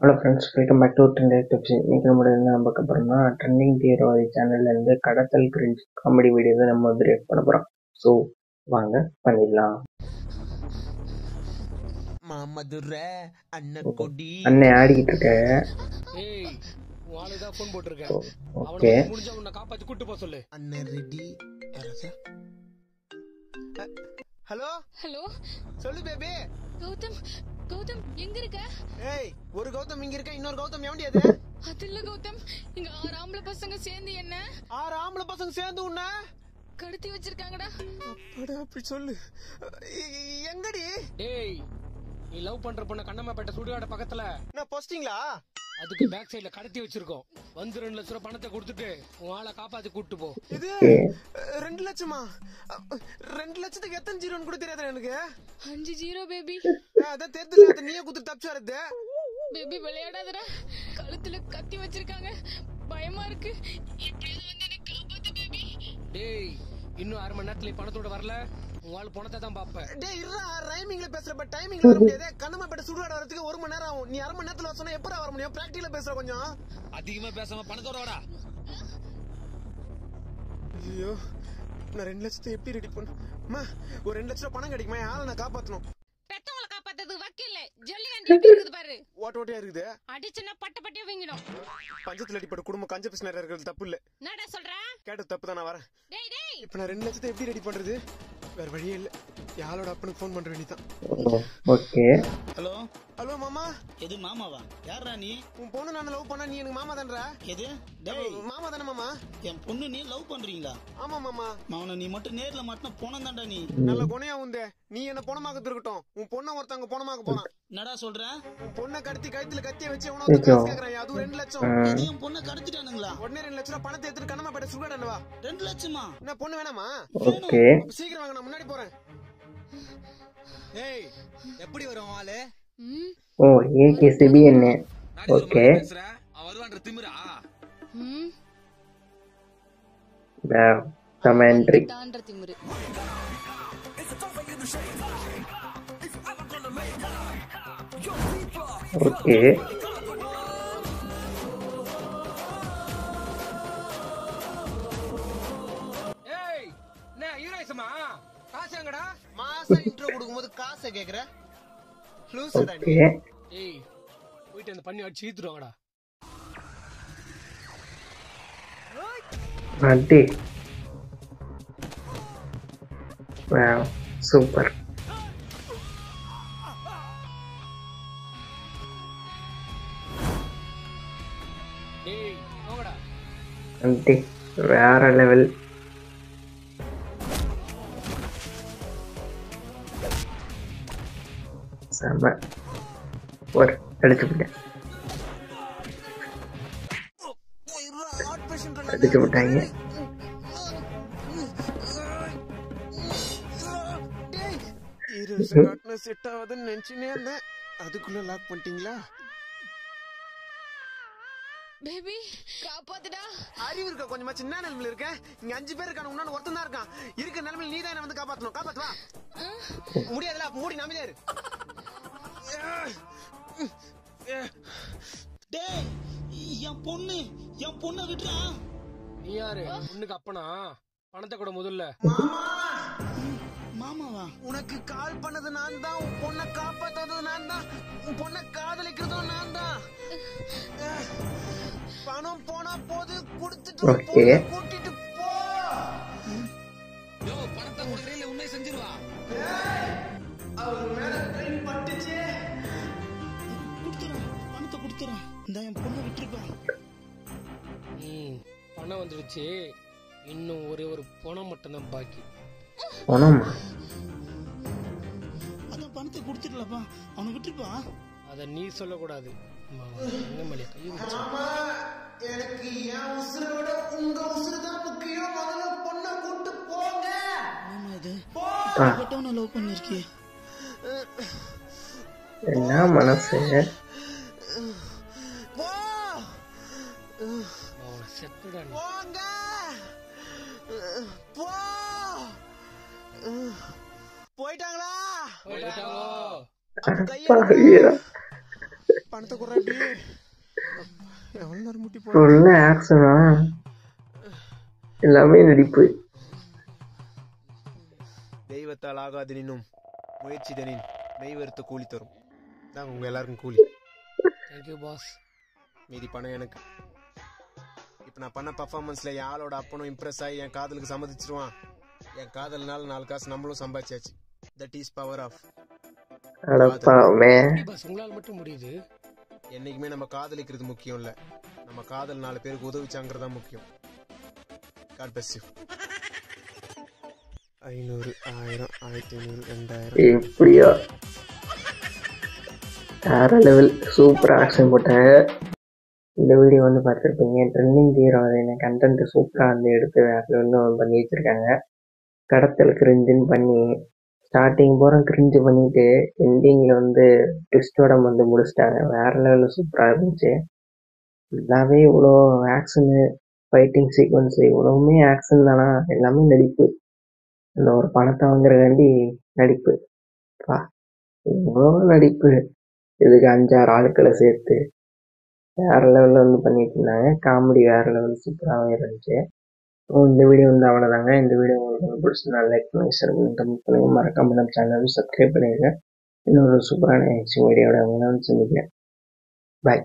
Hello friends, welcome back to trending tips. இன்றைக்கி நம்ம என்ன பார்க்க போகிறோம்னா, ட்ரெண்டிங் தீவிரவாதி சேனல்லேருந்து கடத்தல் கிரிஞ்ச் காமெடி வீடியோ தான் நம்ம வந்து ரியாக்ட் பண்ண போகிறோம். ஸோ வாங்க பண்ணிடலாம். அண்ணன் ஆடிக்கிட்டு இருக்க. ஓகே, ஹலோ ஹலோ சொல்லு பேபி. கௌதம் எங்க இருக்க? ஏய், ஒரு கௌதம் இங்க இருக்க, இன்னொரு கௌதம் எவன்டி அது? அது இல்ல கௌதம், இங்க 6 ஆம்பளை பசங்க சேர்ந்து என்ன 6 ஆம்பளை பசங்க சேர்ந்து உன்ன கடத்தி வச்சிருக்காங்கடா. அப்படா, அப்படி சொல்லு. எங்கடி? டேய், நீ லவ் பண்ற பொண்ண கண்ணம்மாப்பேட்டை சுடுகாடு பக்கத்துல நான் போஸ்டிங்களா? அதுக்கு பேக் சைடுல கடத்தி வச்சிருக்கோம். வந்து 2 லட்சம் ரூபாய் பணத்தை கொடுத்துட்டு உன் ஆளை காப்பாத்தி கூட்டு போ. இது 2 லட்சமா? 2 லட்சத்துக்கு எத்தனை ஜீரோன்னு கூட தெரியாத எனக்கு. 5 ஜீரோ பேபி. அதான் தெரிஞ்சல, அத நீயே குத்து தப்பிச்சு வரது. பேபி விளையாடாதடா, கழுத்துல கத்தி வச்சிருக்காங்க, பயமா இருக்கு. இப்படியே வந்து என்ன காப்பாத்து பேபி. டேய், இன்னும் 1/2 மணி நேரத்துல பணத்தோட வரல, உன் ஆளு பணத்தை தான் பாப்ப. டேய் இருடா, ரைமிங்ல பேசுற, பட் டைமிங்ல வர முடியாது. கண்ணம்மாப்பேட்டை சுடுகாடு வரதுக்கு 1 மணி நேரம் ஆகும். நீ 1/2 மணி நேரத்துல சொன்னா எப்பறா வர முடியும்? பிராக்டிகலா பேசுற கொஞ்சம். அதிகமா பேசாம பணத்தோட வாடா. ஐயோ, நான் 2 லட்சத்தை எப்படி ரெடி பண்ண? ஒரு 2 லட்சம் பணம் கிடைக்குமா? ஆளை நான் காப்பாத்தணும். பெத்தவங்கள காப்பாத்தது வக்கீல்ல ஜல்லி ஆண்டி எப்படி இருக்குது பாரு. ஓட்டோட்டியா இருக்குது. அடிச்சுனா பட்ட பட்டியா வீங்கிடும். பஞ்சத்துல அடிப்பட்ட குடும்பம் கஞ்ச பிசினா இருக்கிறது தப்பு இல்ல. என்னடா சொல்ற? கேட்டது தப்பு தான், நான் வரேன். டேய் டேய், இப்ப நான் 2 லட்சத்தை எப்படி ரெடி பண்றது? வேற வழியே இல்ல. யாரோட அப்பனுக்கு ஃபோன் பண்ற வேண்டியதான். ஓகே. ஹலோ ஹலோ மாமா. எது மாமாவா? யாரா நீ? உன் பொண்ணு நான் லவ் பண்ணா நீ எனக்கு மாமா தானடா? எது? டேய், மாமா தானே மாமா? என் பொண்ணு நீ லவ் பண்றீங்களா? ஆமா மாமா. அவனை நீ மட்டும் நேர்ல மாட்டின போனம் தான்டா நீ. நல்ல குணையா உந்தே. நீ என்ன பொணமாக்க இருக்கட்டும், உன் பொண்ணை ஒருத்தவங்க பொணமாக்க போறான். என்னடா சொல்ற? உன் பொண்ணை கடத்தி கழுத்துல கத்திய வச்சு உனக்கு காசு கேக்குறான். அதுவும் 2 லட்சம். என் பொண்ணை கடத்திட்டானுங்களா? உடனே 2 லட்சம் பணத்தை எடுத்துட்டு கண்ணம்மாப்பேட்டை சுடுகாடு வா. 2 லட்சமா? என்ன பொண்ணு வேணாமா? ஓகே, சீக்கிரம் வாங்க, நான் முன்னாடி போறேன். ஏய், எப்படி வரும் ஆளு? ஓ ஏகேசிபி என்ன? ஓகே, வருவான்ற திமிரா? கமெண்ட்ரி. தான்ற திமிரு. ஓகே, ஏய், என்ன ஹீரோயிசமா? காசு எங்கடா? மாசம் இன்ட்ரோ கொடுக்கும்போது காசை கேக்குற லூசுடா நீ. ஓகே. ஏய், போயிட்டு அந்த பண்ணி அடிச்சு ஈத்துருவாங்கடா. அடி. Wow, super. டேய் போங்கடா. அடி, வேற லெவல். செம. ஒரு அடிச்சு விட்டாங்க. செட் ஆகுதுன்னு நினைச்சுனே இருந்தேன், அதுக்குள்ள லாக் பண்ணிட்டீங்களா? பேபி காப்பாத்துடா. அறிவு இருக்க கொஞ்சமா? சின்ன நிலைமையில இருக்க. இங்க 5 பேர் இருக்கான, உன்னால ஒருத்தன் தான் இருக்கான். இருக்க நிலைமையில நீ தான் என்ன வந்து காப்பாத்தணும். காப்பாத்து வா. முடியாதுல, மூடி நம்பிதே இரு. டேய், என் பொண்ணை விட்டுறா. நீ யாரு? பொண்ணுக்கு அப்பனா? பணத்தை கூட முதல்ல. மாமாவா? உனக்கு கால் பண்ணது நான் தான், உன் பொண்ணை காப்பாத்தாதது நான் தான், உன் பொண்ணை காதலிக்கிறதும் நான் தான். பணம் போனா போது, குடுத்துட்டு கூட்டிட்டு போ. யோ, பணத்தை கொடுக்கறீல, உண்மை செஞ்சிருவா. அவர் மேல ட்ரெயின் பட்டுச்சு. கொடுத்துறேன், பணத்தை கொடுத்துறேன். இந்த என் பொண்ணை விட்டுருப்பேன். பணம் வந்துருச்சு, இன்னும் ஒரே ஒரு பணம் மட்டும்தான் பாக்கி. பணமா? அதான் பணத்தை கொடுத்துடலப்பா, அவனை விட்டுருப்பா. அத நீ சொல்லக்கூடாது. எனக்கு என் உசுரை விட உங்க உசுறு தான் முக்கியம். முதல்ல பொண்ணை கூட்டு போங்க. மாமா, இது பா, லவ் பண்ணிருக்கிய என்ன மனசு? போ. செத்துடா நீ. போங்க. போ. போயிட்டாங்களா? போயிட்டாங்கோ. அப்பா, ஐயா. பணத்தை குறாடி எவ்வளவு நேரம் முட்டி போட ஃபுல்லா ஆக்ஷனா, எல்லாமே நடிப்பு. தெய்வத்தால் ஆகாதெனினும் முயற்சிதனின் மெய்வருத்த கூலி தரும். தான் உங்க எல்லாருக்கும் கூலி. Thank you boss. மீதி பணம் எனக்கு. இப்போ நான் பண்ண பர்ஃபார்மன்ஸ்ல என் ஆளோட அப்பனும் இம்ப்ரெஸ் ஆகி என் காதலுக்கு சம்மதிச்சிருவான். என் காதல்னால 4 காசு நம்மளும் சம்பாதிச்சாச்சு. That is power off. அடப்பாவே. பாஸ் உங்களால் மட்டும் முடியுது. என்னைக்குமே நம்ம காதலிக்கிறது முக்கியம் இல்ல, நம்ம காதல் 4 பேருக்கு உதவிச்சாங்கிறதா முக்கியம். God bless you. 500, 1000, 1500, 2000. எப்படியோ வேற லெவல், சூப்பர் ஆக்ஷன் போட்டாங்க. இந்த வீடியோ வந்து பார்த்துருப்பீங்க. ட்ரெண்டிங் தீவிரவாதின கண்டென்ட் சூப்பராக வந்து எடுத்து வேற லெவலில் பண்ணி வச்சுருக்காங்க. கடத்தல் கிரிஞ்சுன்னு பண்ணி ஸ்டார்டிங் போகிற கிரிஞ்சு பண்ணிட்டு எண்டிங்கில் வந்து ட்விஸ்டோட வந்து முடிச்சிட்டாங்க. வேற லெவலில் சூப்பராக இருந்துச்சு. ஃபுல்லாகவே இவ்வளோ ஆக்ஷனு, ஃபைட்டிங் சீக்வன்ஸு, இவ்வளவுமே ஆக்ஷன் தானா, எல்லாமே நடிப்பு. இந்த ஒரு பணத்தை வாங்குறதாண்டி நடிப்பு. இவ்வளோ நடிப்பு, இதுக்கு 5-6 ஆட்களை சேர்த்து வேற லெவலில் வந்து பண்ணிட்டு இருந்தாங்க. காமெடி வேற லெவல் சூப்பராகவே இருந்துச்சு. ஸோ இந்த வீடியோ வந்து அவ்வளோதாங்க. இந்த வீடியோ உங்களுக்கு வந்து பிடிச்சிருந்தா லைக் பண்ணி ஷேர் பண்ணி மறக்காம நம்ம சேனல் சப்ஸ்கிரைப் பண்ணிடுங்க. இன்னொரு சூப்பரான வீடியோட உங்களை வந்து சந்திக்கிறேன். பாய்.